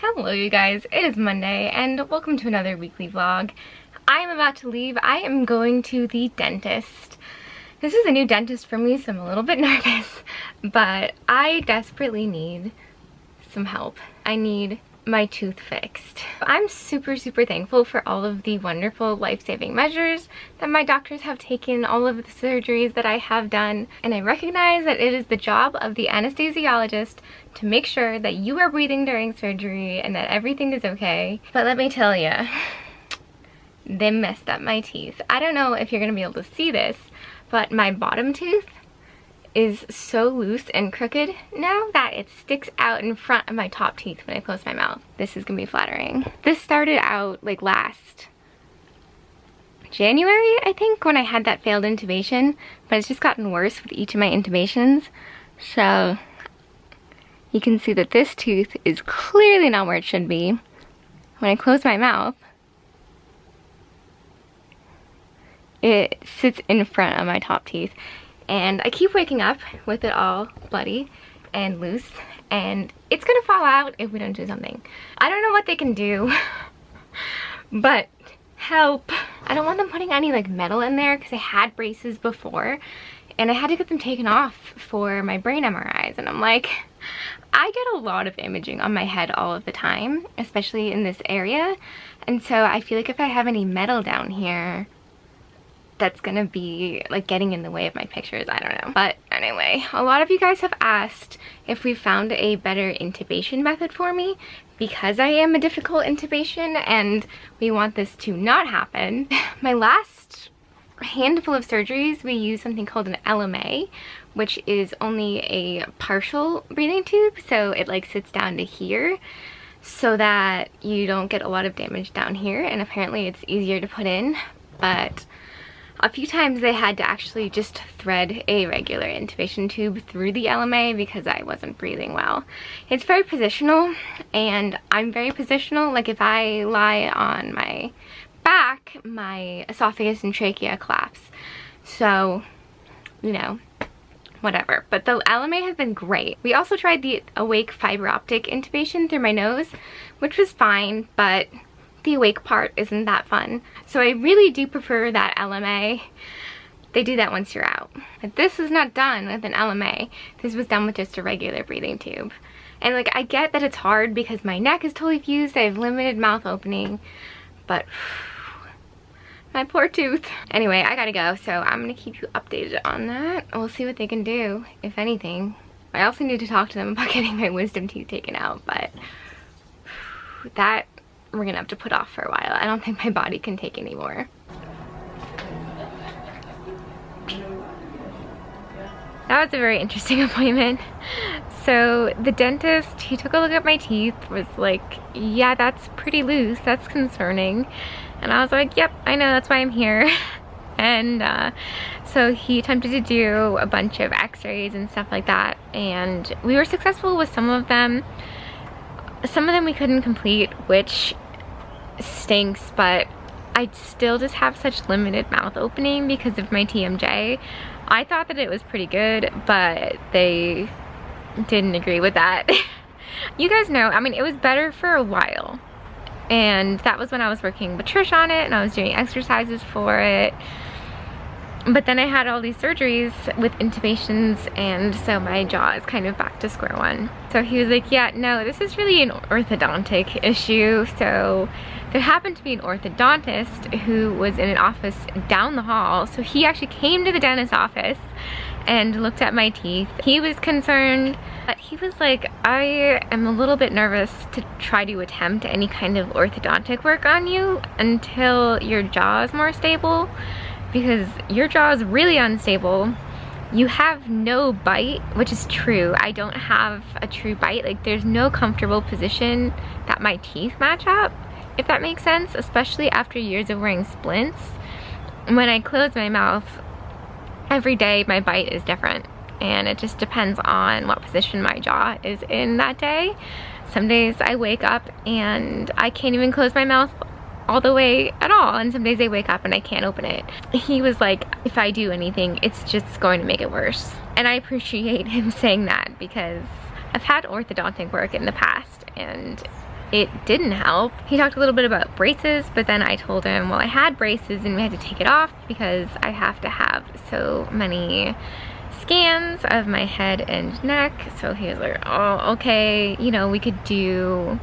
Hello you guys, it is Monday and welcome to another weekly vlog. I am about to leave. I am going to the dentist. This is a new dentist for me, so I'm a little bit nervous, but I desperately need some help. I need my tooth fixed. I'm super thankful for all of the wonderful life-saving measures that my doctors have taken, all of the surgeries that I have done, and I recognize that it is the job of the anesthesiologist to make sure that you are breathing during surgery and that everything is okay. But let me tell you, they messed up my teeth. I don't know if you're gonna be able to see this, but my bottom tooth is so loose and crooked now that it sticks out in front of my top teeth when I close my mouth. This is gonna be flattering. This started out like last January, I think, when I had that failed intubation, but it's just gotten worse with each of my intubations. So you can see that this tooth is clearly not where it should be. When I close my mouth, it sits in front of my top teeth. And I keep waking up with it all bloody and loose, and it's gonna fall out if we don't do something. I don't know what they can do, but help. I don't want them putting any like metal in there because I had braces before and I had to get them taken off for my brain MRIs, and I'm like, I get a lot of imaging on my head all of the time, especially in this area, and so I feel like if I have any metal down here, that's gonna be like getting in the way of my pictures. I don't know. But anyway, a lot of you guys have asked if we found a better intubation method for me because I am a difficult intubation and we want this to not happen. My last handful of surgeries, we used something called an LMA, which is only a partial breathing tube, so it like sits down to here so that you don't get a lot of damage down here, and apparently it's easier to put in. But a few times they had to actually just thread a regular intubation tube through the LMA because I wasn't breathing well. It's very positional, and I'm very positional. Like if I lie on my back, my esophagus and trachea collapse. So, you know, whatever. But the LMA has been great. We also tried the awake fiber optic intubation through my nose, which was fine, but the awake part isn't that fun. So I really do prefer that LMA. They do that once you're out. But this was not done with an LMA. This was done with just a regular breathing tube. And like, I get that it's hard because my neck is totally fused. I have limited mouth opening, but my poor tooth. Anyway, I gotta go, so I'm gonna keep you updated on that. We'll see what they can do, if anything. I also need to talk to them about getting my wisdom teeth taken out, but that we're gonna have to put off for a while. I don't think my body can take anymore. That was a very interesting appointment. So the dentist, he took a look at my teeth, was like, yeah, that's pretty loose, that's concerning. And I was like, yep, I know, that's why I'm here. And so he attempted to do a bunch of x-rays and stuff like that, and we were successful with some of them. Some of them we couldn't complete, which stinks, but I still just have such limited mouth opening because of my TMJ. I thought that it was pretty good, but they didn't agree with that. You guys know, I mean, it was better for a while, and that was when I was working with Trish on it and I was doing exercises for it. But then I had all these surgeries with intubations, and so my jaw is kind of back to square one. So he was like, yeah, no, this is really an orthodontic issue. So there happened to be an orthodontist who was in an office down the hall. So he actually came to the dentist's office and looked at my teeth. He was concerned, but he was like, I am a little bit nervous to try to attempt any kind of orthodontic work on you until your jaw is more stable, because your jaw is really unstable. You have no bite, which is true. I don't have a true bite. Like, there's no comfortable position that my teeth match up, if that makes sense, especially after years of wearing splints. When I close my mouth, every day my bite is different, and it just depends on what position my jaw is in that day. Some days I wake up and I can't even close my mouth all the way at all, and some days I wake up and I can't open it. He was like, if I do anything, it's just going to make it worse. And I appreciate him saying that because I've had orthodontic work in the past, and it didn't help. He talked a little bit about braces, but then I told him, well, I had braces and we had to take it off because I have to have so many scans of my head and neck. So he was like, oh, okay, you know, we could do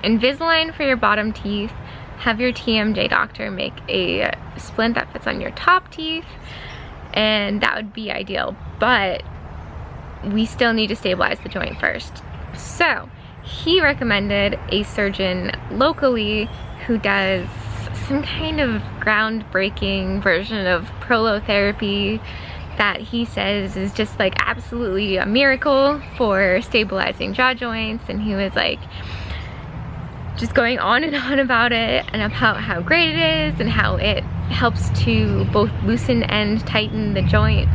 Invisalign for your bottom teeth, have your TMJ doctor make a splint that fits on your top teeth, and that would be ideal, but we still need to stabilize the joint first. So he recommended a surgeon locally who does some kind of groundbreaking version of prolotherapy that he says is just like absolutely a miracle for stabilizing jaw joints. And he was like just going on and on about it and about how great it is and how it helps to both loosen and tighten the joint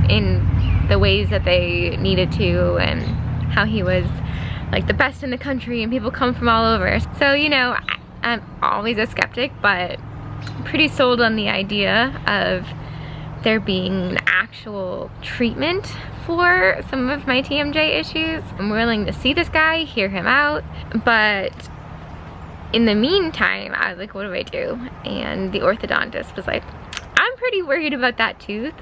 in the ways that they needed to, and how he was like the best in the country and people come from all over. So, you know, I'm always a skeptic, but I'm pretty sold on the idea of there being an actual treatment for some of my TMJ issues. I'm willing to see this guy, hear him out, but in the meantime, I was like, what do I do? And the orthodontist was like, I'm pretty worried about that tooth.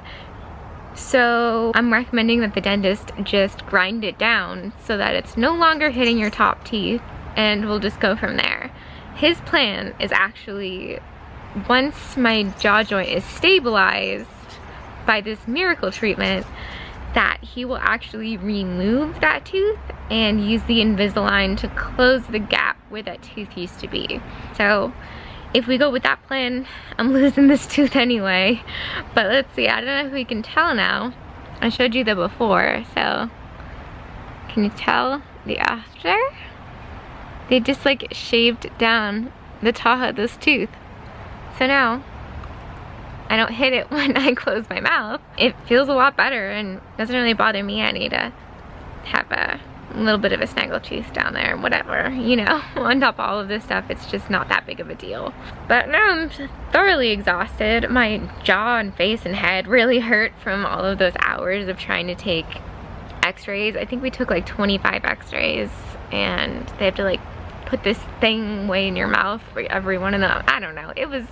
So I'm recommending that the dentist just grind it down so that it's no longer hitting your top teeth, and we'll just go from there. His plan is actually, once my jaw joint is stabilized by this miracle treatment, that he will actually remove that tooth and use the Invisalign to close the gap where that tooth used to be. So if we go with that plan, I'm losing this tooth anyway. But let's see, I don't know if we can tell now. I showed you the before, so can you tell the after? They just like shaved down the top of this tooth. So now I don't hit it when I close my mouth. It feels a lot better and doesn't really bother me any to have a little bit of a snaggle tooth down there, whatever, you know. On top of all of this stuff, it's just not that big of a deal. But now I'm thoroughly exhausted. My jaw and face and head really hurt from all of those hours of trying to take x-rays. I think we took like 25 x-rays, and they have to like put this thing way in your mouth for every one of them. I don't know, it was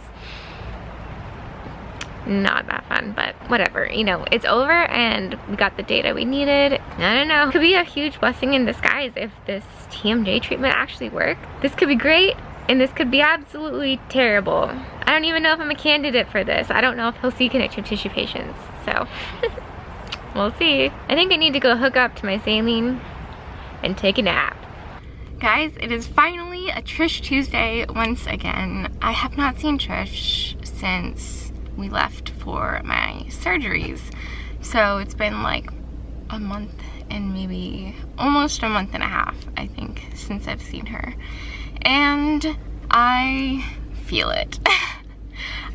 not that fun, but whatever, you know, it's over and we got the data we needed. I don't know, it could be a huge blessing in disguise if this TMJ treatment actually worked. This could be great and this could be absolutely terrible. I don't even know if I'm a candidate for this. I don't know if he'll see connective tissue patients, so we'll see. I think I need to go hook up to my saline and take a nap. Guys, it is finally a Trish Tuesday once again. I have not seen Trish since we left for my surgeries. So it's been like a month and maybe almost a month and a half, I think, since I've seen her. And I feel it.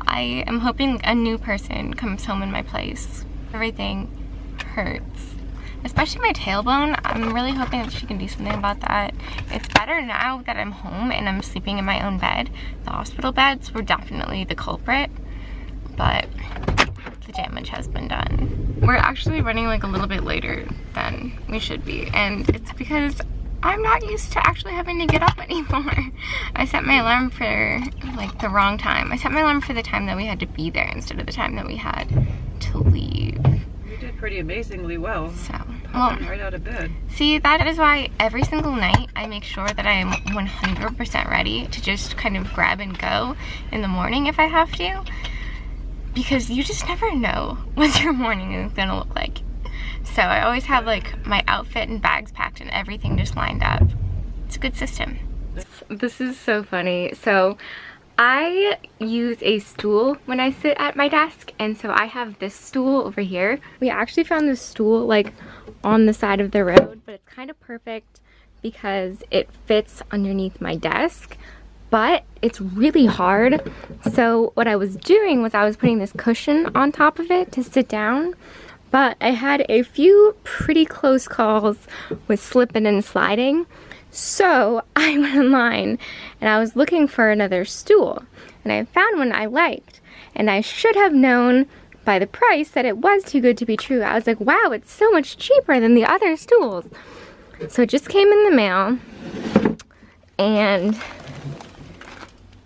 I am hoping a new person comes home in my place. Everything hurts. Especially my tailbone. I'm really hoping that she can do something about that. It's better now that I'm home and I'm sleeping in my own bed. The hospital beds were definitely the culprit, but the damage has been done. We're actually running like a little bit later than we should be, and it's because I'm not used to actually having to get up anymore. I set my alarm for like the wrong time. I set my alarm for the time that we had to be there instead of the time that we had to leave. You did pretty amazingly well. So, popping right out of bed. See, that is why every single night I make sure that I am 100% ready to just kind of grab and go in the morning if I have to. Because you just never know what your morning is gonna look like. So I always have like my outfit and bags packed and everything just lined up. It's a good system. This is so funny. So I use a stool when I sit at my desk, and so I have this stool over here. We actually found this stool like on the side of the road, but it's kind of perfect because it fits underneath my desk. But it's really hard. So what I was doing was I was putting this cushion on top of it to sit down, but I had a few pretty close calls with slipping and sliding. So I went online and I was looking for another stool, and I found one I liked, and I should have known by the price that it was too good to be true. I was like, wow, it's so much cheaper than the other stools. So it just came in the mail. And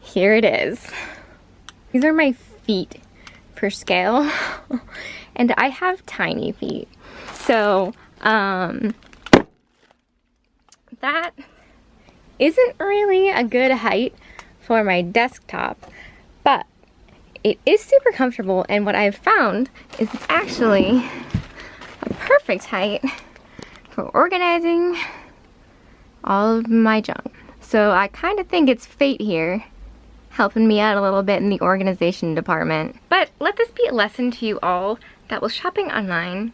here it is. These are my feet per scale. And I have tiny feet. So, that isn't really a good height for my desktop, but it is super comfortable, and what I've found is it's actually a perfect height for organizing all of my junk. So I kind of think it's fate here helping me out a little bit in the organization department. But let this be a lesson to you all that while shopping online,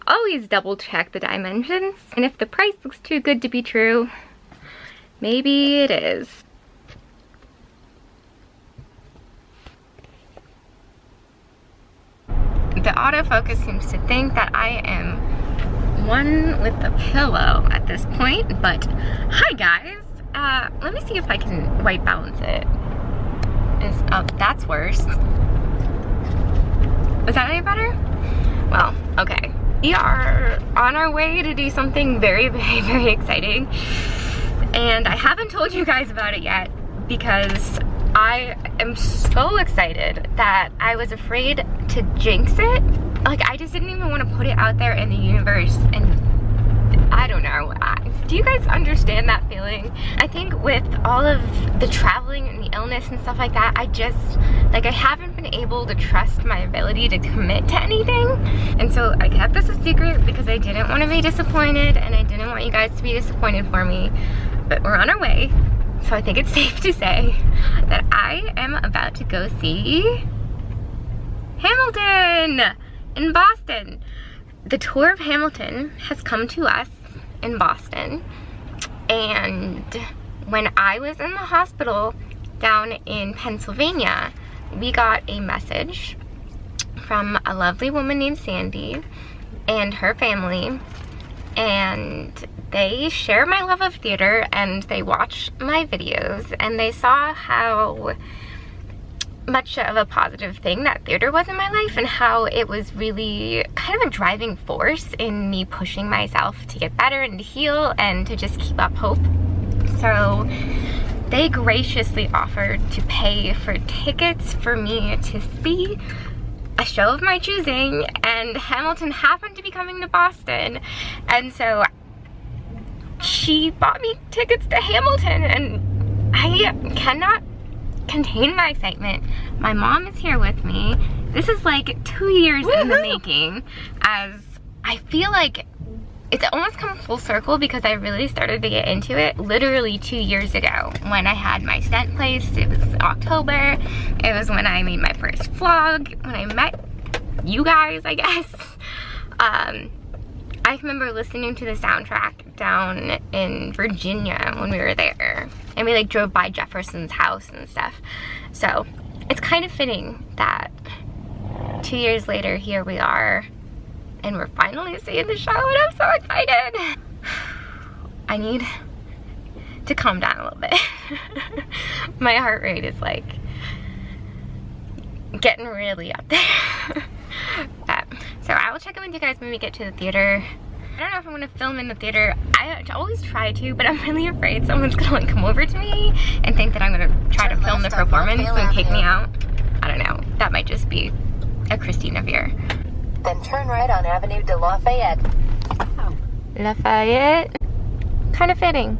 always double check the dimensions, and if the price looks too good to be true, maybe it is. The autofocus seems to think that I am one with the pillow at this point, but hi guys. Let me see if I can white balance it. Oh, that's worse. Was that any better? Well, okay. We are on our way to do something very, very, very exciting. And I haven't told you guys about it yet because I am so excited that I was afraid to jinx it. Like, I just didn't even want to put it out there in the universe, and I don't know. Do you guys understand that feeling? I think with all of the traveling and the illness and stuff like that, I haven't been able to trust my ability to commit to anything. And so I kept this a secret because I didn't want to be disappointed, and I didn't want you guys to be disappointed for me. But we're on our way. So I think it's safe to say that I am about to go see Hamilton in Boston. The tour of Hamilton has come to us in Boston, and when I was in the hospital down in Pennsylvania, we got a message from a lovely woman named Sandy and her family, and they share my love of theater, and they watch my videos, and they saw how much of a positive thing that theater was in my life, and how it was really kind of a driving force in me pushing myself to get better and to heal and to just keep up hope. So they graciously offered to pay for tickets for me to see a show of my choosing, and Hamilton happened to be coming to Boston, and so she bought me tickets to Hamilton, and I cannot contain my excitement. My mom is here with me. This is like 2 years in the making, as I feel like it's almost come full circle because I really started to get into it literally 2 years ago when I had my stent placed. It was October. It was when I made my first vlog, when I met you guys, I guess. I remember listening to the soundtrack down in Virginia when we were there, and we like drove by Jefferson's house and stuff. So it's kind of fitting that 2 years later, here we are, and we're finally seeing the show, and I'm so excited. I need to calm down a little bit. My heart rate is like getting really up there. So I will check in with you guys when we get to the theater. I don't know if I'm gonna film in the theater. I always try to, but I'm really afraid someone's gonna like come over to me and think that I'm gonna try to film the performance and kick me out. I don't know. That might just be a Christina fear. Then turn right on Avenue de Lafayette. Oh. Lafayette. Kind of fitting.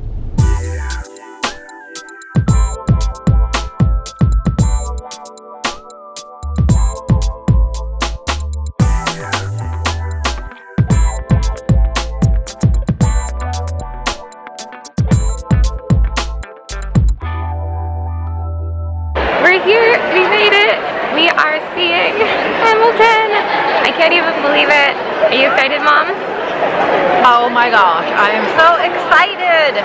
We're here, we made it. We are seeing Hamilton. I can't even believe it. Are you excited, Mom? Oh my gosh, I am so excited.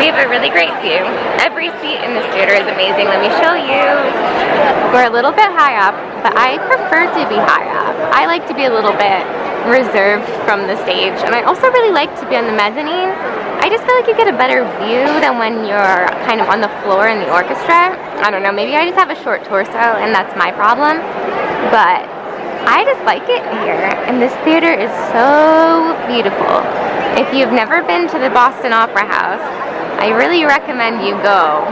We have a really great view. Every seat in this theater is amazing. Let me show you. We're a little bit high up, but I prefer to be high up. I like to be a little bit reserved from the stage, and I also really like to be on the mezzanine. I just feel like you get a better view than when you're kind of on the floor in the orchestra. I don't know, maybe I just have a short torso and that's my problem, but I just like it here, and this theater is so beautiful. If you've never been to the Boston Opera House, I really recommend you go.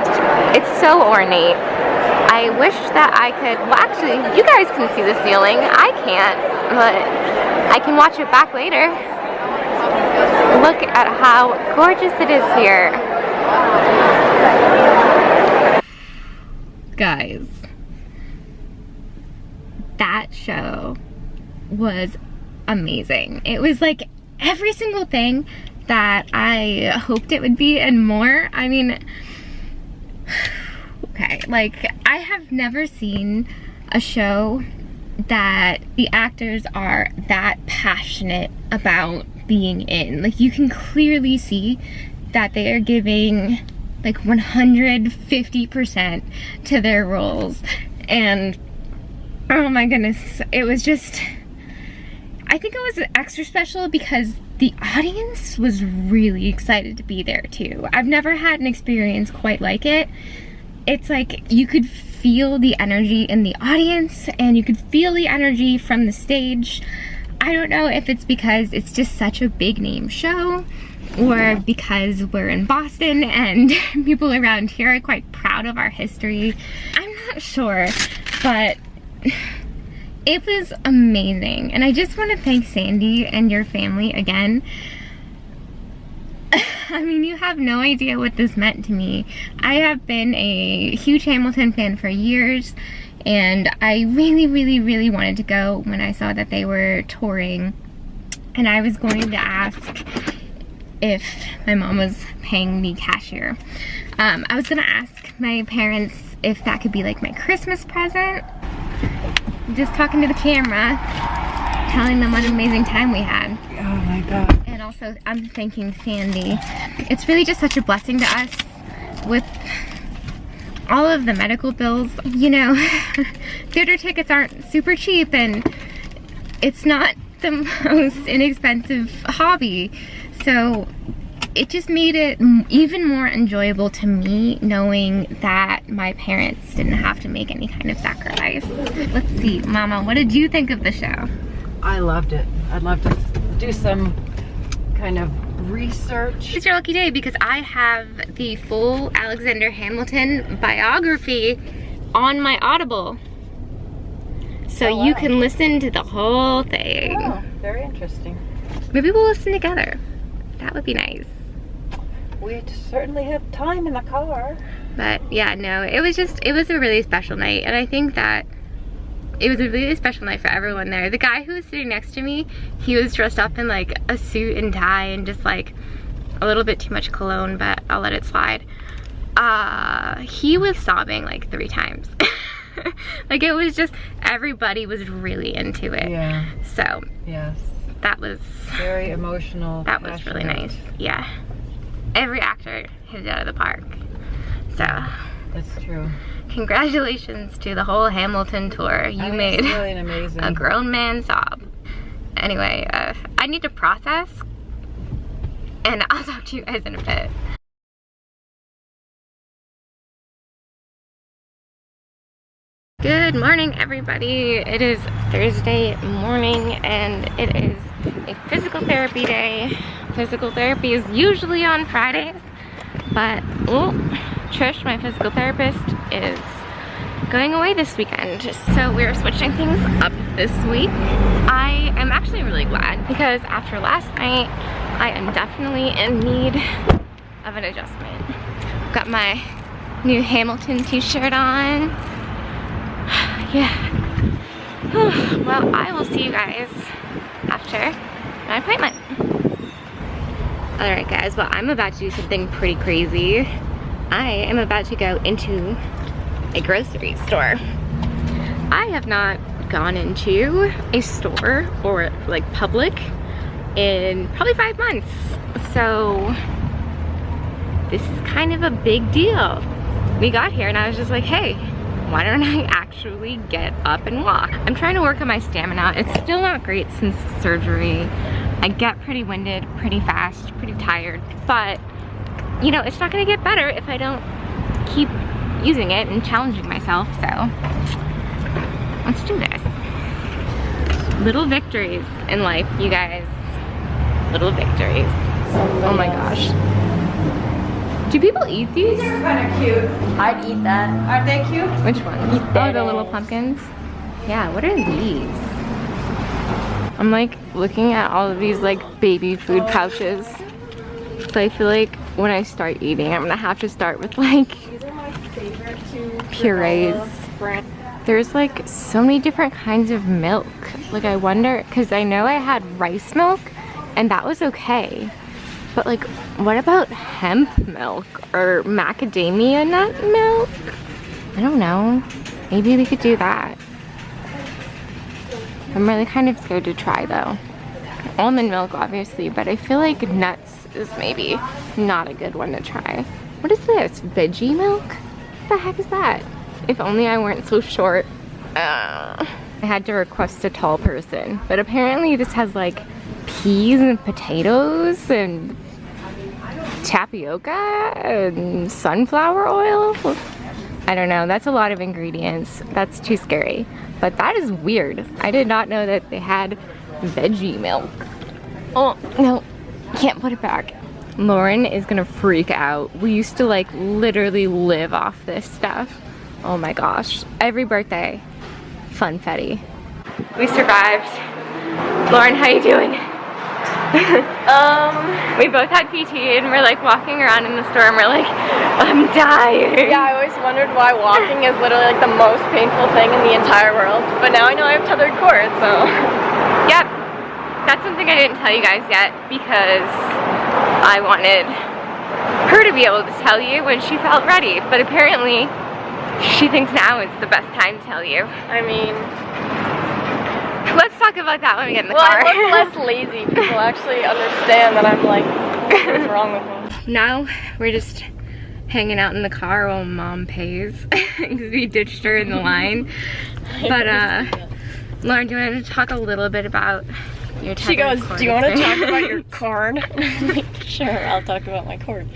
It's so ornate. I wish that I could, well actually, you guys can see the ceiling. I can't, but I can watch it back later. Look at how gorgeous it is here. Guys, that show was amazing. It was like every single thing that I hoped it would be and more. I mean, okay, like I have never seen a show that the actors are that passionate about being in. Like you can clearly see that they are giving like 150% to their roles, and oh my goodness, it was just, I think it was extra special because the audience was really excited to be there too. I've never had an experience quite like it. It's like you could feel the energy in the audience and you could feel the energy from the stage. I don't know if it's because it's just such a big name show or because we're in Boston and people around here are quite proud of our history. I'm not sure, but it was amazing. And I just want to thank Sandy and your family again. I mean, you have no idea what this meant to me. I have been a huge Hamilton fan for years, and I really, really, really wanted to go when I saw that they were touring. And I was going to ask if my mom was paying me cashier. I was gonna ask my parents if that could be like my Christmas present. Just talking to the camera, telling them what an amazing time we had. Oh my God. And also, I'm thanking Sandy. It's really just such a blessing to us with all of the medical bills. You know, theater tickets aren't super cheap and it's not the most inexpensive hobby. So it just made it even more enjoyable to me knowing that my parents didn't have to make any kind of sacrifice. Let's see, Mama, what did you think of the show? I loved it. I'd love to do some kind of research. It's your lucky day because I have the full Alexander Hamilton biography on my Audible. So Oh, wow. you can listen to the whole thing. Oh, very interesting. Maybe we'll listen together. That would be nice. We certainly have time in the car. But yeah, no, it was a really special night. And I think that it was a really special night for everyone there. The guy who was sitting next to me, he was dressed up in like a suit and tie and just like a little bit too much cologne, but I'll let it slide. He was sobbing like 3 times. Like it was just, everybody was really into it. Yeah. So Yes. that was Very emotional. that was really nice. Yeah. Every actor hit it out of the park. So That's true. congratulations to the whole Hamilton tour. You It's made really an amazing. a grown man sob. Anyway, I need to process, and I'll talk to you guys in a bit. Good morning, everybody. It is Thursday morning, and it is a physical therapy day. Physical therapy is usually on Fridays, but Trish, my physical therapist, is going away this weekend. So we're switching things up this week. I am actually really glad because after last night, I am definitely in need of an adjustment. Got my new Hamilton t-shirt on. Yeah. Well, I will see you guys after my appointment. Alright guys, well I'm about to do something pretty crazy. I am about to go into a grocery store. I have not gone into a store or like Public in probably 5 months. So this is kind of a big deal. We got here and I was just like, hey, why don't I actually get up and walk? I'm trying to work on my stamina. It's still not great since surgery. I get pretty winded, pretty fast, pretty tired, but you know, it's not gonna get better if I don't keep using it and challenging myself, so let's do this. Little victories in life, you guys. Little victories. Oh my gosh. Do people eat these? They're kind of cute. I'd eat that. Are they cute? Which one? Oh, the little pumpkins? Yeah, what are these? I'm like looking at all of these like baby food pouches. So I feel like when I start eating, I'm gonna have to start with like These are my favorite two purees. brand. There's like so many different kinds of milk. Like I wonder, cause I know I had rice milk and that was okay. But like, what about hemp milk or macadamia nut milk? I don't know. Maybe we could do that. I'm really kind of scared to try though. Almond milk obviously, but I feel like nuts is maybe not a good one to try. What is this? Veggie milk? What the heck is that? If only I weren't so short. I had to request a tall person, but apparently this has like peas and potatoes and tapioca and sunflower oil. I don't know, that's a lot of ingredients. That's too scary. But that is weird. I did not know that they had veggie milk. Oh, no, can't put it back. Lauren is gonna freak out. We used to like literally live off this stuff. Oh my gosh, every birthday, funfetti. We survived. Lauren, how you doing? We both had PT and we're like walking around in the store and we're like, I'm dying. Yeah, I always wondered why walking is literally like the most painful thing in the entire world. But now I know I have tethered cord, so. Yep, that's something I didn't tell you guys yet because I wanted her to be able to tell you when she felt ready. But apparently, she thinks now is the best time to tell you. I mean, let's talk about that when we get in the well, car. I look less lazy. People actually understand that I'm like, what's wrong with me? Now we're just hanging out in the car while mom pays because we ditched her in the line. But Lauren, do you want to talk a little bit about your tethered She goes, cord do you want to experience?" talk about your cord? I'm like, sure, I'll talk about my cord.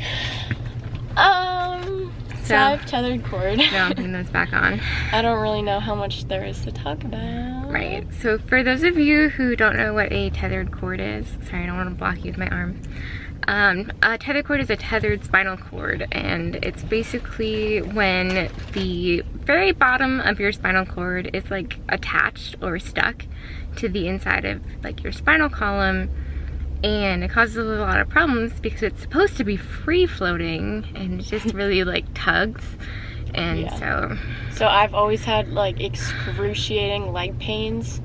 So I have tethered cord. No, I'm putting those back on. I don't really know how much there is to talk about. Right, so for those of you who don't know what a tethered cord is, sorry, I don't want to block you with my arm. A tethered cord is a tethered spinal cord, and it's basically when the very bottom of your spinal cord is like attached or stuck to the inside of like your spinal column, and it causes a lot of problems because it's supposed to be free floating and it just really like tugs. And yeah. So I've always had like excruciating leg pains.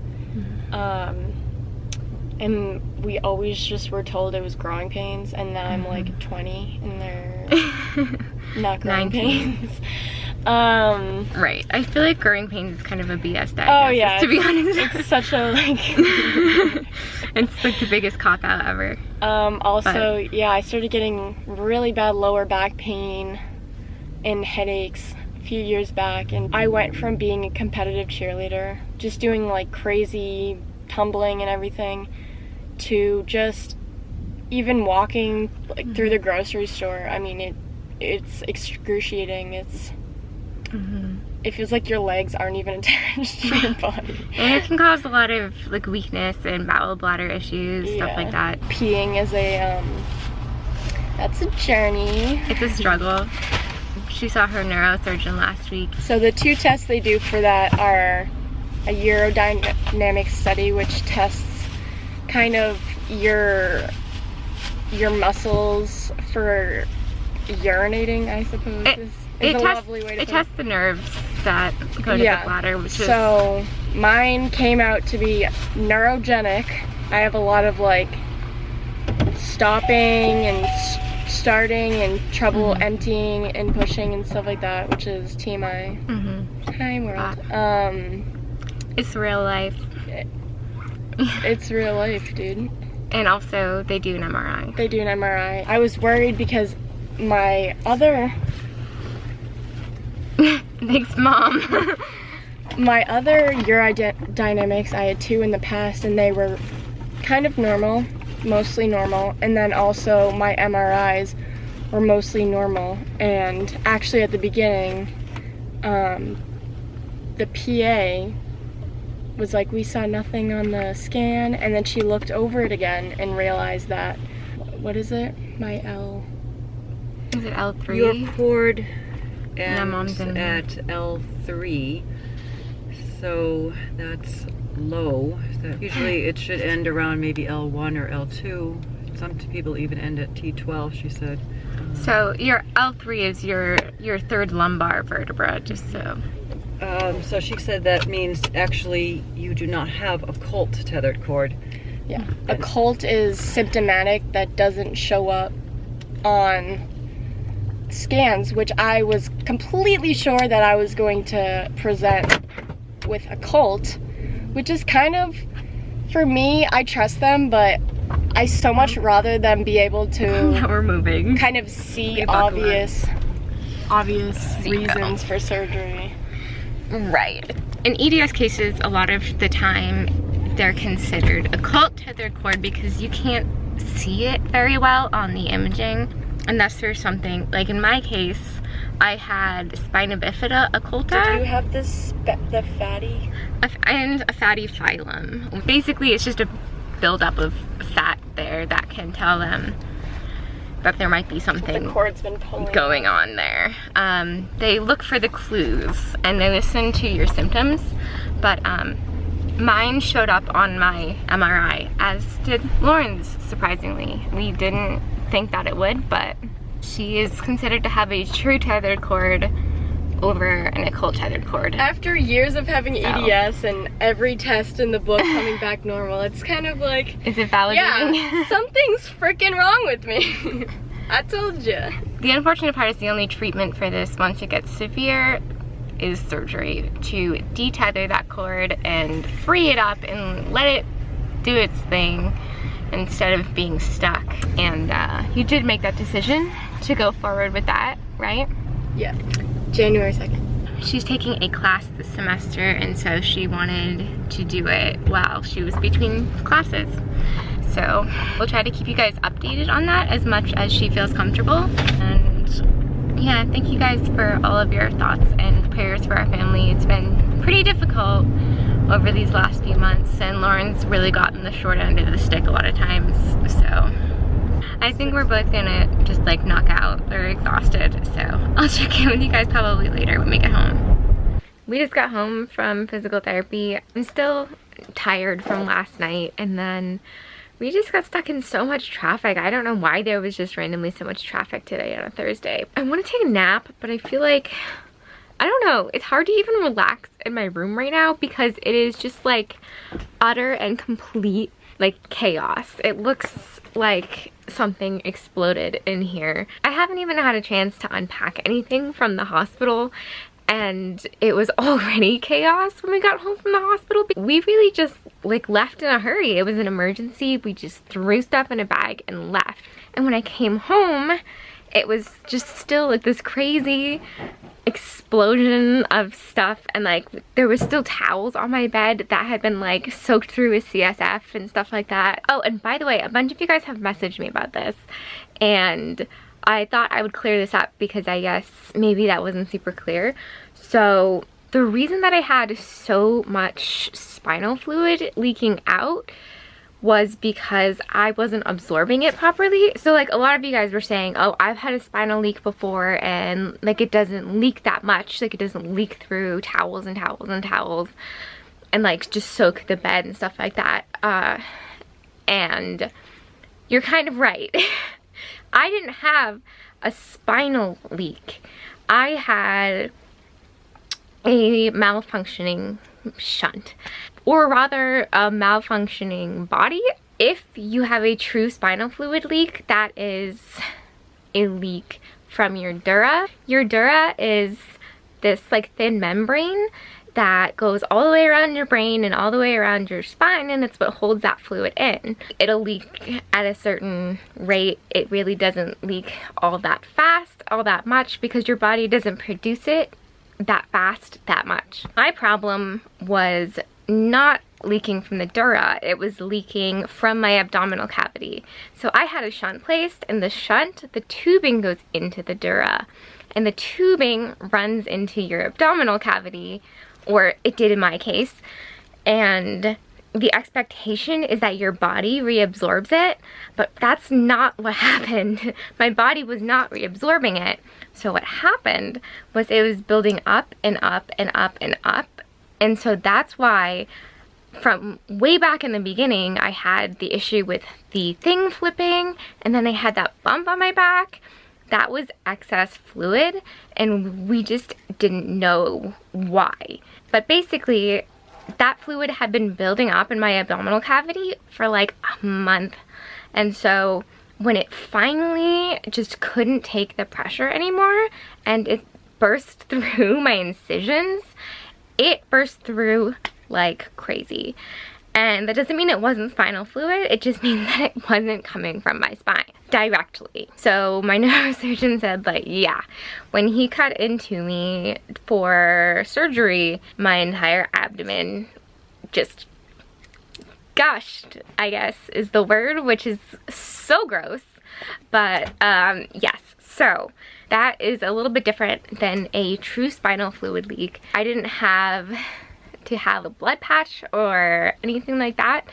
And we always just were told it was growing pains, and now I'm like 20 and they're not growing 19. pains. Right, I feel like growing pains is kind of a BS diagnosis, Oh yeah, to be honest. it's such a like it's like the biggest cop out ever. Also, yeah, I started getting really bad lower back pain and headaches a few years back, and I went from being a competitive cheerleader, just doing like crazy tumbling and everything, to just even walking like through the grocery store. I mean, it's excruciating. It's it feels like your legs aren't even attached to your body. And it can cause a lot of like weakness and bowel bladder issues, stuff like that. Peeing is a that's a journey. It's a struggle. She saw her neurosurgeon last week. So the two tests they do for that are a urodynamic study, which tests kind of your muscles for urinating, I suppose. Is a lovely way to it tests the nerves that go to the bladder, which is... So mine came out to be neurogenic. I have a lot of like stopping and starting and trouble emptying and pushing and stuff like that, which is TMI. Hi world. It's real life. It's real life, dude. And also, they do an MRI. They do an MRI. I was worried because my other... Thanks, Mom. My other urodynamics, I had two in the past, and they were kind of normal, mostly normal. And then also my MRIs were mostly normal. And actually at the beginning, the PA was like, we saw nothing on the scan, and then she looked over it again and realized that, what is it? My Is it L3? Your cord Yeah, Mom's in ends at L3, so that's low. So usually it should end around maybe L1 or L2. Some people even end at T12, she said. So your L3 is your third lumbar vertebra, just so. So she said that means actually you do not have a colt tethered cord. Yeah. A colt is symptomatic that doesn't show up on scans, which I was completely sure that I was going to present with a colt, which is kind of, for me, I trust them, but I so much rather them be able to Now we're moving. kind of see Buckle obvious Seatbelt. reasons for surgery. Right. In EDS cases, a lot of the time, they're considered a colt tethered cord because you can't see it very well on the imaging unless there's something, like in my case, I had spina bifida occulta. Did you have the fatty? And a fatty phylum. Basically, it's just a buildup of fat there that can tell them that there might be something The cord's been pulling. going on there. They look for the clues and they listen to your symptoms, but mine showed up on my MRI, as did Lauren's, surprisingly. We didn't think that it would, but she is considered to have a true tethered cord over an occult tethered cord. After years of having EDS and every test in the book coming back normal, it's kind of like, Is it validating? yeah, something's freaking wrong with me. I told you. The unfortunate part is the only treatment for this once it gets severe is surgery to detether that cord and free it up and let it do its thing instead of being stuck. And you did make that decision to go forward with that, right? Yeah, January 2nd. She's taking a class this semester, and so she wanted to do it while she was between classes. So we'll try to keep you guys updated on that as much as she feels comfortable. And yeah, thank you guys for all of your thoughts and prayers for our family. It's been pretty difficult over these last few months, and Lauren's really gotten the short end of the stick a lot of times. So I think we're both gonna just like knock out or exhausted. So I'll check in with you guys probably later when we get home. We just got home from physical therapy. I'm still tired from last night, and then we just got stuck in so much traffic. I don't know why there was just randomly so much traffic today on a Thursday. I want to take a nap, but I feel like, I don't know, it's hard to even relax in my room right now because it is just like utter and complete like chaos. It looks like something exploded in here. I haven't even had a chance to unpack anything from the hospital, and it was already chaos when we got home from the hospital. We really just like left in a hurry. It was an emergency. We just threw stuff in a bag and left. And when I came home, it was just still like this crazy explosion of stuff, and like there was still towels on my bed that had been like soaked through with CSF and stuff like that. Oh, and by the way, a bunch of you guys have messaged me about this, and I thought I would clear this up because I guess maybe that wasn't super clear. So the reason that I had so much spinal fluid leaking out was because I wasn't absorbing it properly. So like a lot of you guys were saying, oh, I've had a spinal leak before and like it doesn't leak that much. Like it doesn't leak through towels and towels and towels and like just soak the bed and stuff like that. And you're kind of right. I didn't have a spinal leak. I had a malfunctioning shunt, or rather a malfunctioning body. If you have a true spinal fluid leak, that is a leak from your dura. Your dura is this like thin membrane that goes all the way around your brain and all the way around your spine, and it's what holds that fluid in. It'll leak at a certain rate. It really doesn't leak all that fast, all that much, because your body doesn't produce it that fast, that much. My problem was not leaking from the dura, it was leaking from my abdominal cavity. So I had a shunt placed, and the shunt, the tubing goes into the dura, and the tubing runs into your abdominal cavity, or it did in my case, and the expectation is that your body reabsorbs it, but that's not what happened. My body was not reabsorbing it. So what happened was it was building up and up and up and up. And so that's why from way back in the beginning, I had the issue with the thing flipping, and then I had that bump on my back. That was excess fluid, and we just didn't know why. But basically, that fluid had been building up in my abdominal cavity for like a month. And so when it finally just couldn't take the pressure anymore and it burst through my incisions, it burst through like crazy. And that doesn't mean it wasn't spinal fluid, it just means that it wasn't coming from my spine directly. So my neurosurgeon said, like, yeah, when he cut into me for surgery, my entire abdomen just gushed, I guess is the word, which is so gross. But yes, so that is a little bit different than a true spinal fluid leak. I didn't have to have a blood patch or anything like that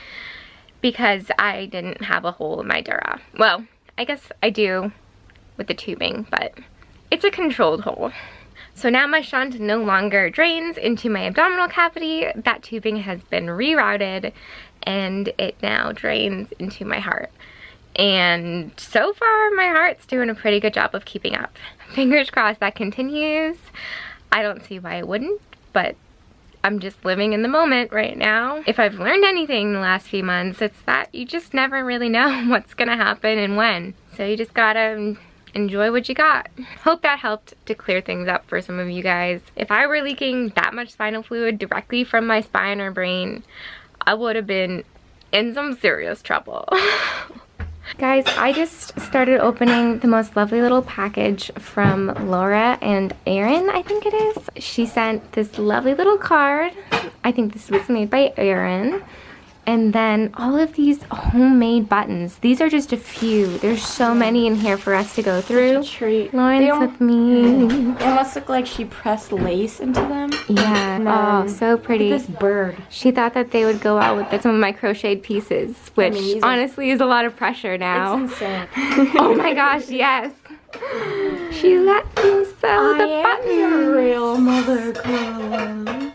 because I didn't have a hole in my dura. Well, I guess I do with the tubing, but it's a controlled hole. So now my shunt no longer drains into my abdominal cavity. That tubing has been rerouted and it now drains into my heart. And so far my heart's doing a pretty good job of keeping up. Fingers crossed that continues. I don't see why it wouldn't, but I'm just living in the moment right now. If I've learned anything in the last few months, it's that you just never really know what's gonna happen and when. So you just gotta enjoy what you got. Hope that helped to clear things up for some of you guys. If I were leaking that much spinal fluid directly from my spine or brain, I would have been in some serious trouble. Guys, I just started opening the most lovely little package from Laura and Erin, I think it is. She sent this lovely little card. I think this was made by Erin. And then all of these homemade buttons. These are just a few. There's so many in here for us to go through. Such a treat. Lauren's with me. They almost look like she pressed lace into them. Yeah. Oh, so pretty. This bird. She thought that they would go out with some of my crocheted pieces, which honestly is a lot of pressure now. It's insane. Oh my gosh, yes. She let me sew the buttons. Your real mother, Carla.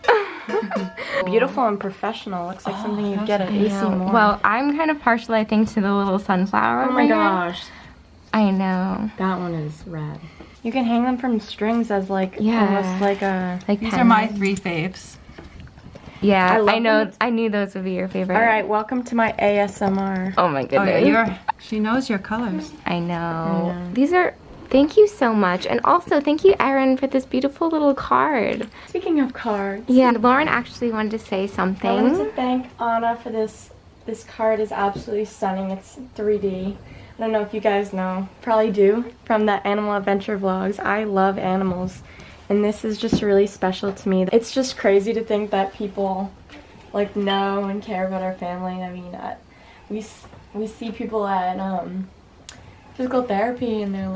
Beautiful and professional. Looks like something you'd get at AC Moore. Well, I'm kind of partial, I think, to the little sunflower. Oh my gosh. I know. That one is rad. You can hang them from strings as like almost like a These are my 3 faves. Yeah, I know. I knew those would be your favorite. All right, welcome to my ASMR. Oh my goodness. Oh yeah, she knows your colors. I know. These are. Thank you so much, and also thank you, Erin, for this beautiful little card. Speaking of cards, yeah, Lauren actually wanted to say something. I wanted to thank Anna for this. This card is absolutely stunning. It's 3D. I don't know if you guys know, probably do, from the Animal Adventure vlogs. I love animals, and this is just really special to me. It's just crazy to think that people like know and care about our family. I mean, we see people at physical therapy, and they're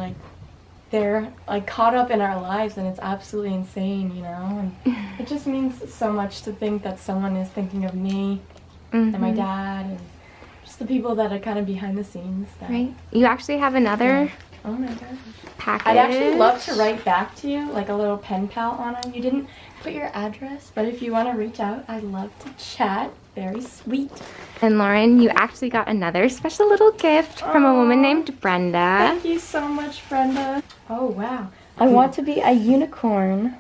like caught up in our lives, and it's absolutely insane, you know. And it just means so much to think that someone is thinking of me and my dad and just the people that are kind of behind the scenes. Right. You actually have another oh my gosh package. I'd actually love to write back to you, like a little pen pal on it. You didn't put your address, but if you want to reach out, I'd love to chat. Very sweet. And Lauren, you actually got another special little gift from a woman named Brenda. Thank you so much, Brenda. Oh wow. I want to be a unicorn.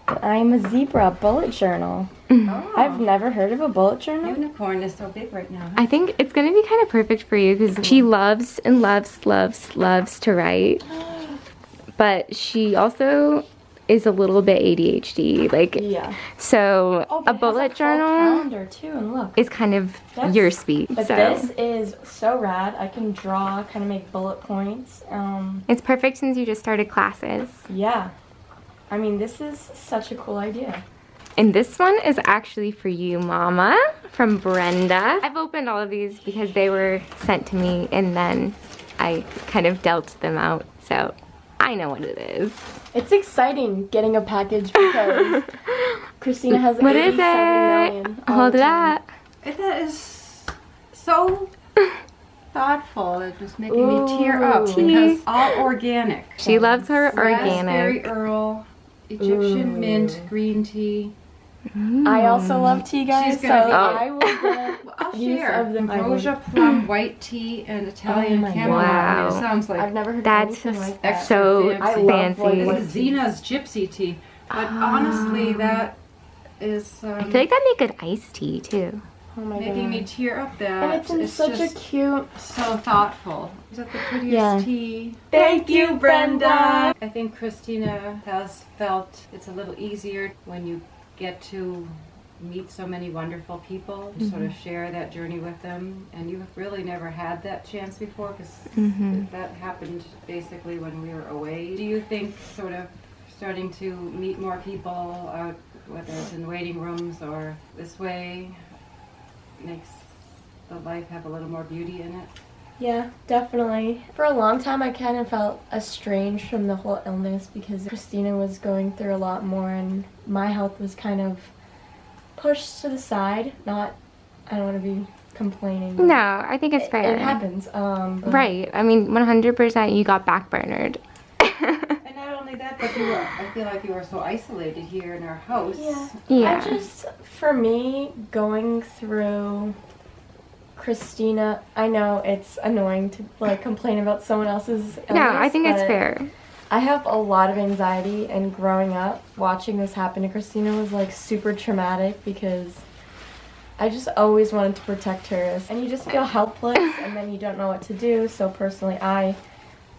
I am a zebra bullet journal. Oh. I've never heard of a bullet journal. Unicorn is so big right now. I think it's going to be kind of perfect for you because she loves and loves to write. But she also is a little bit ADHD, like, so a bullet journal too, and look, is kind of your speed. But this is so rad. I can draw, kind of make bullet points. It's perfect since you just started classes. Yeah, I mean, this is such a cool idea. And this one is actually for you, Mama, from Brenda. I've opened all of these because they were sent to me and then I kind of dealt them out, so I know what it is. It's exciting getting a package because Christina has what is it? million Hold it up. That is so thoughtful. It was making me tear up because all organic. She loves her Raspberry organic. Earl, Egyptian mint, green tea. I also love tea, guys, She's so gonna be- I will get I'll use share. of them. Ambrosia plum white tea and Italian my chamomile. Wow. It sounds like I've never heard That's anything like that. so I love fancy. white this is Zena's gypsy tea. But honestly, that is I feel like that make good iced tea too. Oh my making god. me tear up. That And it's in such a just cute. so thoughtful. Is that the prettiest Yeah. tea? Thank you, Brenda. I think Christina has felt it's a little easier when you get to meet so many wonderful people, sort of share that journey with them, and you've really never had that chance before because that happened basically when we were away. Do you think sort of starting to meet more people out, whether it's in waiting rooms or this way, makes the life have a little more beauty in it? Yeah, definitely. For a long time, I kind of felt estranged from the whole illness because Christina was going through a lot more, and my health was kind of pushed to the side. Not, I don't want to be complaining. but No, I think it's fair. It happens. But Right. I mean, 100% you got backburnered. And not only that, but I feel like you were so isolated here in our house. Yeah. Yeah. I just, for me, going through Christina, I know it's annoying to like complain about someone else's illness. No, I think it's but fair. I have a lot of anxiety, and growing up, watching this happen to Christina was like super traumatic because I just always wanted to protect her. And you just feel helpless, and then you don't know what to do. So personally, I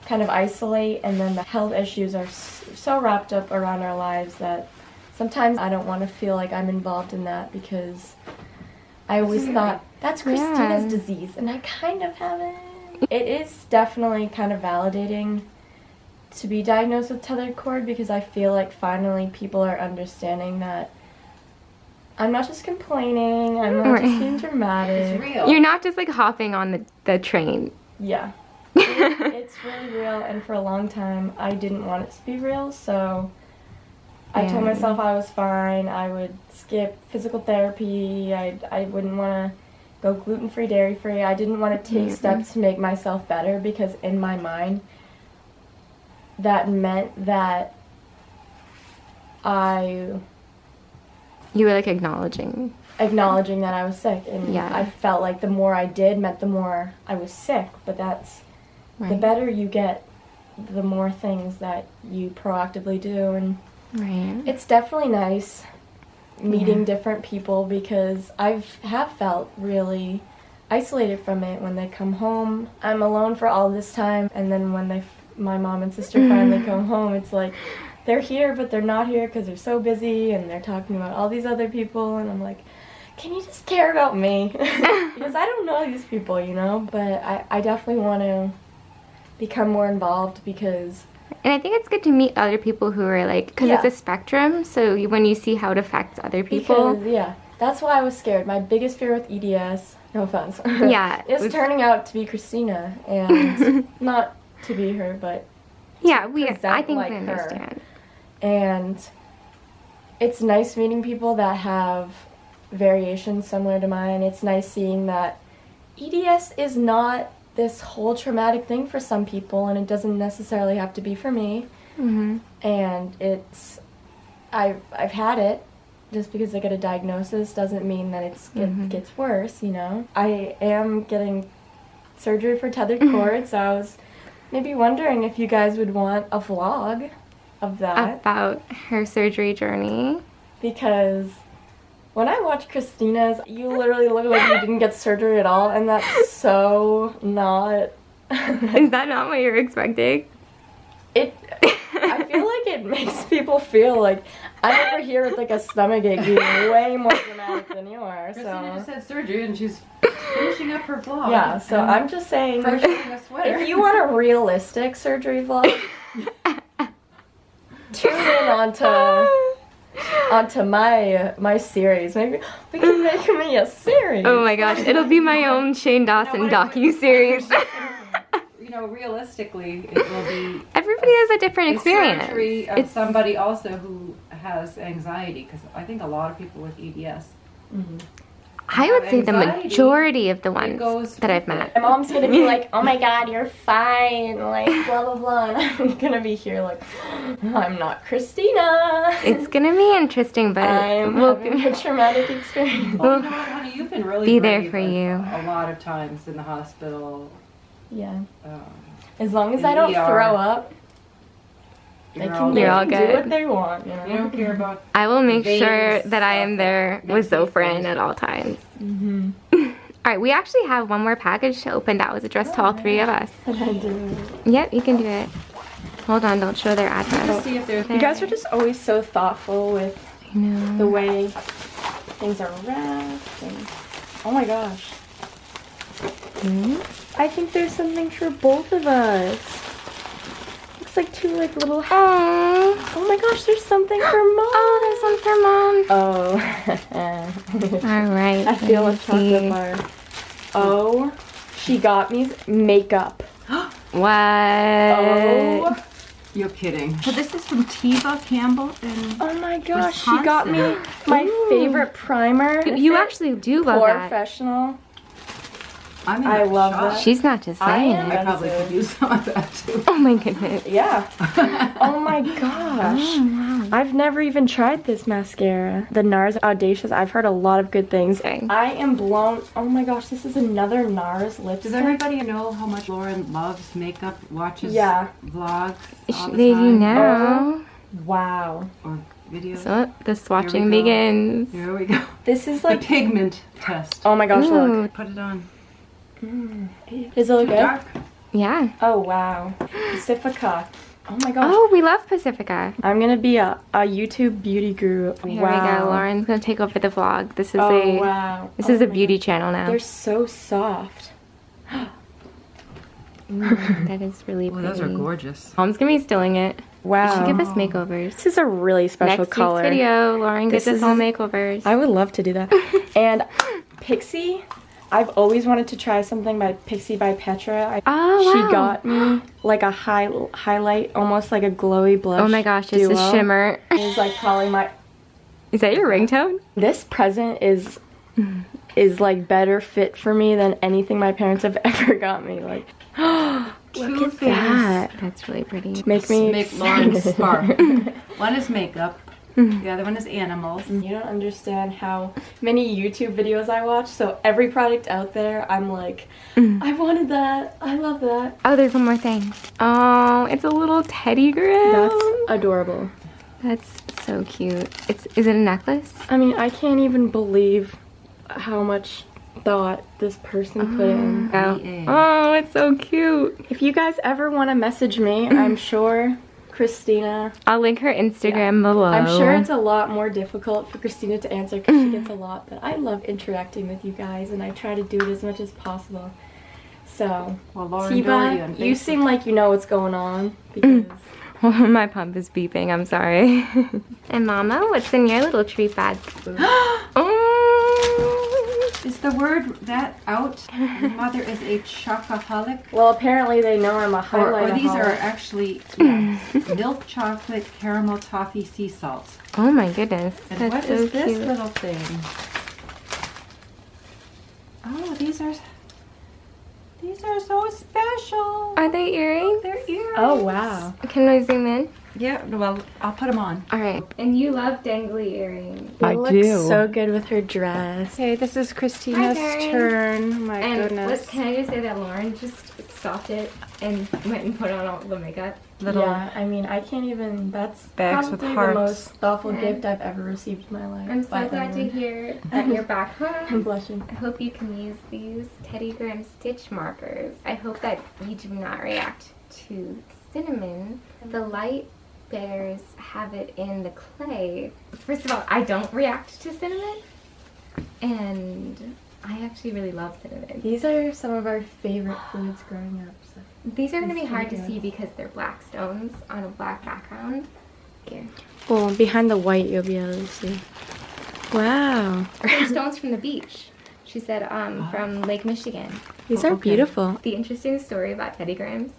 kind of isolate, and then the health issues are so wrapped up around our lives that sometimes I don't want to feel like I'm involved in that because I always thought that's Christina's Yeah. disease, and I kind of have it. It is definitely kind of validating to be diagnosed with tethered cord because I feel like finally people are understanding that I'm not just complaining, I'm not just being dramatic. It's real. You're not just like hopping on the train. Yeah. It's really real, and for a long time I didn't want it to be real, so I told Yeah. myself I was fine. I would skip physical therapy. I wouldn't want to go gluten-free, dairy-free. I didn't want to take steps to make myself better because in my mind that meant that You were like acknowledging. acknowledging that I was sick, and Yeah. I felt like the more I did meant the more I was sick, but that's the Right. better you get, the more things that you proactively do, and Right. it's definitely nice meeting different people because have felt really isolated from it. When they come home, I'm alone for all this time, and then when my mom and sister finally come home, it's like they're here but they're not here because they're so busy and they're talking about all these other people, and I'm like, can you just care about me? Because I don't know these people, you know, but I definitely want to become more involved because And I think it's good to meet other people who are like, because it's Yeah. a spectrum, so when you see how it affects other people. Because, yeah, that's why I was scared. My biggest fear with EDS, no offense, Yeah, is was- turning out to be Christina, and not to be her, but Yeah, I present think like we her. understand. and it's nice meeting people that have variations similar to mine. It's nice seeing that EDS is not this whole traumatic thing for some people, and it doesn't necessarily have to be for me. Hmm. And I've had it. Just because I get a diagnosis doesn't mean that it gets worse, you know. I am getting surgery for tethered cord, so I was maybe wondering if you guys would want a vlog of that. About her surgery journey. Because when I watch Christina's, you literally look like you didn't get surgery at all, and that's so not... Is that not what you're expecting? I feel like it makes people feel like I'm over here with like a stomach ache being way more dramatic than you are. Christina So just had surgery and she's finishing up her vlog. yeah, so and I'm just saying, crocheting a sweater. if you want a realistic surgery vlog, tune in onto my series. Maybe we can make me a series. Oh my gosh, it'll be my own Shane Dawson docu-series. You know, realistically, it will be Everybody has a different experience. surgery of It's somebody also who has anxiety, because I think a lot of people with EDS I would say the anxiety, majority of the it ones goes that I've with met. My mom's gonna be like, oh my god, you're fine, like blah blah blah, and I'm gonna be here like, I'm not Christina. It's gonna be interesting, but I'm we'll having a traumatic experience. Well, you know what, honey, you've been really be there brave for you. a lot of times in the hospital. Yeah. Um, As long as I don't ER. throw up, they you're can, all they You're all can do good. what they want, you know? You don't care about. I will make Veins sure that I am stuff there that with makes me Zofran feel- at all times. Mm-hmm. All right, we actually have one more package to open that was addressed to all three of us. Can I do it? Yep, you can do it. Hold on, don't show their Let's address. see if there's. You guys are just always so thoughtful with I know. the way things are wrapped and oh my gosh. I think there's something for both of us. Looks like two like little Oh, oh my gosh, there's something for mom. oh, there's one for mom. Oh. All right. I feel let a me see. chocolate bar. Oh, she got me makeup. What? Oh. You're kidding. So this is from Tiva Campbell and Oh my gosh, she got me Wisconsin. my Ooh. favorite primer. You actually do love that. Professional. I'm in I love shock. that. She's not just I saying am. it. I probably could use some of that too. Oh my goodness. Yeah. Oh my gosh. Oh, wow. I've never even tried this mascara. The NARS Audacious. I've heard a lot of good things. Okay. I am blown. Oh my gosh, this is another NARS lipstick. Does everybody know how much Lauren loves makeup, watches Yeah. vlogs all the They do time? now. Wow. Or videos? So the swatching go. begins. Here we go. This is The like, pigment test. oh my gosh, look. Ooh, Put it on. Does it look Too good? dark. yeah. Oh wow. Pacifica. Oh my gosh. Oh, we love Pacifica. I'm gonna be a YouTube beauty guru. Here wow. we go. Lauren's gonna take over the vlog. This is Oh a wow. this Oh is a my beauty God. channel now. They're so soft. That is really Oh, pretty. those are gorgeous. Mom's gonna be stilling it. Wow. She give us makeovers. This is a really special Next color. week's video, Lauren This gives us is all a- makeovers. I would love to do that. And Pixie, I've always wanted to try something by Pixie by Petra. Oh, wow. She got me like a highlight, almost like a glowy blush. Oh my gosh, it's a duo. shimmer. It's like probably my. Is that your ringtone? This present is like better fit for me than anything my parents have ever got me. Like, look at that. That's really pretty. Make me Make Lauren spark. One is makeup. The other one is animals. You don't understand how many YouTube videos I watch, so every product out there, I'm like, I wanted that, I love that. Oh, there's one more thing. Oh, it's a little teddy gram. That's adorable. That's so cute. Is it a necklace? I mean, I can't even believe how much thought this person put in. Oh. Yeah. Oh, it's so cute. If you guys ever want to message me, I'm sure Christina, I'll link her Instagram below. I'm sure it's a lot more difficult for Christina to answer because she gets a lot, but I love interacting with you guys and I try to do it as much as possible. So, Well, Lauren Doherty on Tiva, you Facebook. seem like you know what's going on because My pump is beeping. I'm sorry. And Mama, what's in your little treat bag? Oh. Is the word that out? Your mother is a chocoholic. well, apparently they know I'm a Or highlighter. these are actually milk chocolate caramel toffee sea salt. Oh my goodness. And That's what so is this cute. little thing? Oh, these are so special. Are they earrings? They're earrings. Oh wow. Can I zoom in? Yeah, well, I'll put them on. All right. And you love dangly earrings. It I looks do. so good with her dress. Okay, this is Christina's Hi, turn. Oh my And goodness. can I just say that Lauren just stopped it and went and put on all the makeup? Little Yeah, I mean, I can't even. That's bags with probably hearts. the most thoughtful Yeah. gift I've ever received in my life. I'm so by glad to anyone. hear that you're back I'm home. blushing. I hope you can use these Teddy Graham stitch markers. I hope that you do not react to cinnamon. The light bears have it in the clay. First of all, I don't react to cinnamon, and I actually really love cinnamon. These are some of our favorite foods growing up. So. These are going to be These hard to Teddy see Grahams. because they're black stones on a black background. Here. Well, behind the white, you'll be able to see. Wow. They're stones from the beach. She said from Lake Michigan. These are Okay. beautiful. The interesting story about Teddy Grahams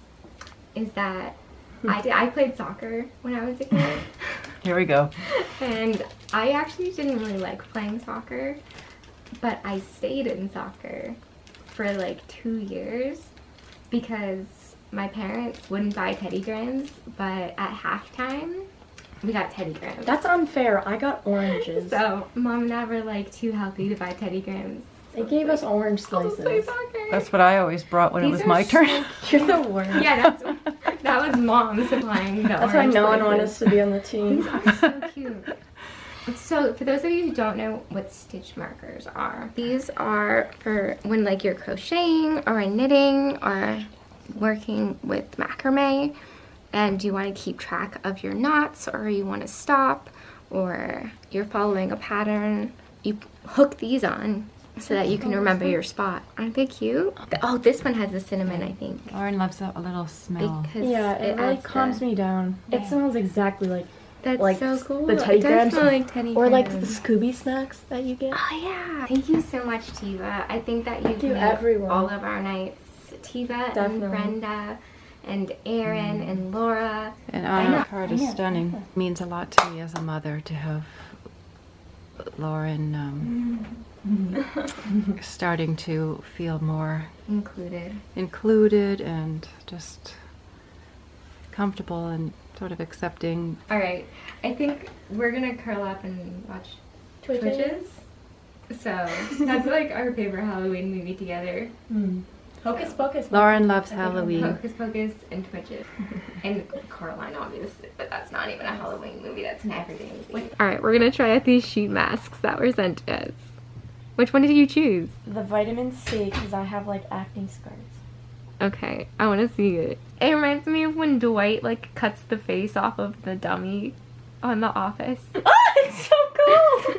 is that I played soccer when I was a kid, Here we go. and I actually didn't really like playing soccer, but I stayed in soccer for like 2 years because my parents wouldn't buy Teddy Grahams, but at halftime we got Teddy Grahams. That's unfair. I got oranges. So Mom and Dad were like too healthy to buy Teddy Grahams. They gave us orange I'll just play slices. soccer. That's what I always brought when it These was are my turn. You're the worst. Yeah, that was Mom supplying the That's why orange no one slices. wanted us to be on the team. These are so cute. So for those of you who don't know what stitch markers are, these are for when like you're crocheting or knitting or working with macrame and you want to keep track of your knots, or you want to stop, or you're following a pattern. You hook these on so that you can remember your spot. Aren't they cute? Oh, this one has the cinnamon, I think. Lauren loves a little smell. Because Yeah, it really adds calms me down. It smells exactly like That's like so cool. the Teddy It does Grahams, smell like Teddy or like the Grahams. Scooby snacks that you get. Oh yeah. Thank you so much, Tiva. I think that you've you, made everyone. all of our nights. Tiva Definitely. and Brenda and Erin and Laura. And I know. card is stunning. It means a lot to me as a mother to have Lauren starting to feel more included and just comfortable and sort of accepting. Alright, I think we're gonna curl up and watch Twitches. So that's like our favorite Halloween movie together. Hocus Pocus. Lauren loves Halloween. Hocus Pocus and Twitches. And Coraline, obviously, but that's not even a Halloween movie, that's an everyday movie. Alright, we're gonna try out these sheet masks that were sent to us. Which one did you choose? The vitamin C, because I have like acne scars. Okay, I want to see it. It reminds me of when Dwight like cuts the face off of the dummy on The Office. Oh, it's so cool!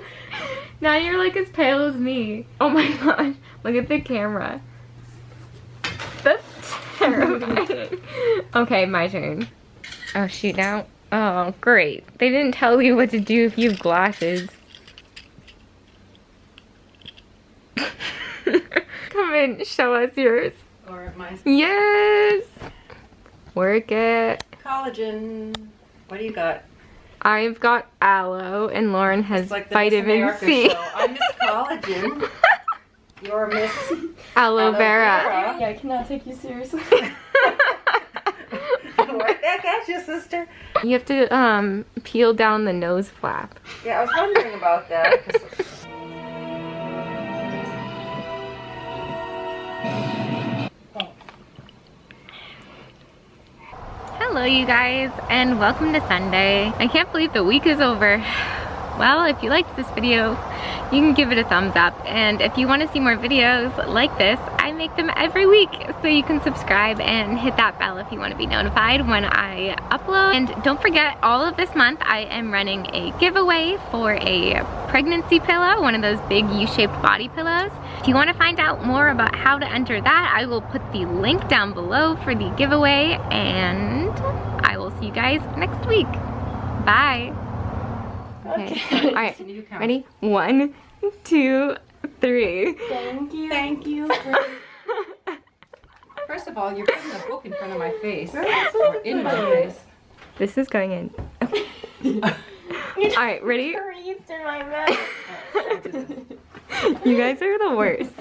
Now you're like as pale as me. Oh my gosh, look at the camera. That's terrifying. Okay, my turn. Oh shoot, now. Oh great. They didn't tell you what to do if you have glasses. Come in, show us yours. Or my Yes! Work it. collagen. What do you got? I've got aloe and Lauren has It's like the vitamin Miss America C. show. I'm Miss Collagen. You're Miss Aloe vera. Yeah, I cannot take you seriously. That's your sister. You have to peel down the nose flap. Yeah, I was wondering about that. Hello you guys and welcome to Sunday. I can't believe the week is over. Well, if you liked this video, you can give it a thumbs up, and if you want to see more videos like this, I make them every week, so you can subscribe and hit that bell if you want to be notified when I upload. And don't forget, all of this month I am running a giveaway for a pregnancy pillow, one of those big U-shaped body pillows. If you want to find out more about how to enter that, I will put the link down below for the giveaway, and I will see you guys next week. Bye. Okay. All right. Ready? 1, 2, 3. Thank you. Thank you. First of all, you're putting the book in front of my face. Or in my face. This is going in. All right. Ready? Breathed in my mouth. You guys are the worst.